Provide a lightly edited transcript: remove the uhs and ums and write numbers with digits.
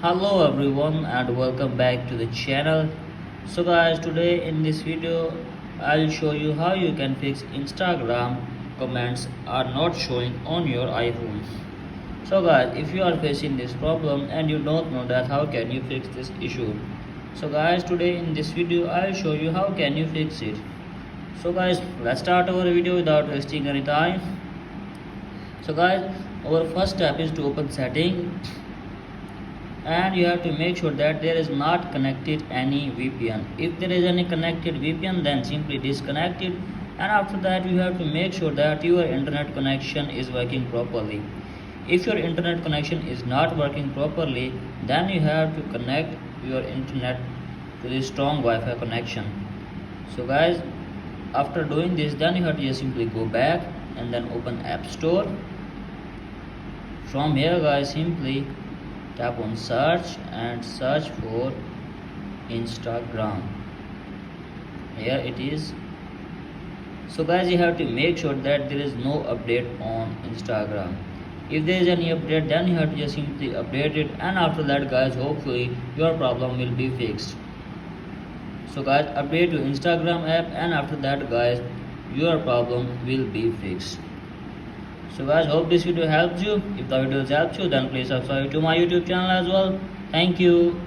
Hello everyone and welcome back to the channel. So guys, today in this video I'll show you how you can fix Instagram comments are not showing on your iPhone. So guys, if you are facing this problem and you don't know that how can you fix this issue. So guys, today in this video I'll show you how can you fix it. So guys, let's start our video without wasting any time. So guys, our first step is to open setting, and you have to make sure that there is not connected any VPN. If there is any connected VPN, then simply disconnect it, and after that you have to make sure that your internet connection is working properly. If your internet connection is not working properly, then you have to connect your internet to the strong Wi-Fi connection. So guys, after doing this, then you have to just simply go back and then open App Store. From here guys, simply tap on search and search for Instagram. Here it is. So guys, you have to make sure that there is no update on Instagram. If there is any update, then you have to just simply update it, and after that guys, hopefully your problem will be fixed. So guys, update your Instagram app, and after that guys, your problem will be fixed. So guys, hope this video helps you. If the video helps you, then please subscribe to my YouTube channel as well. Thank you.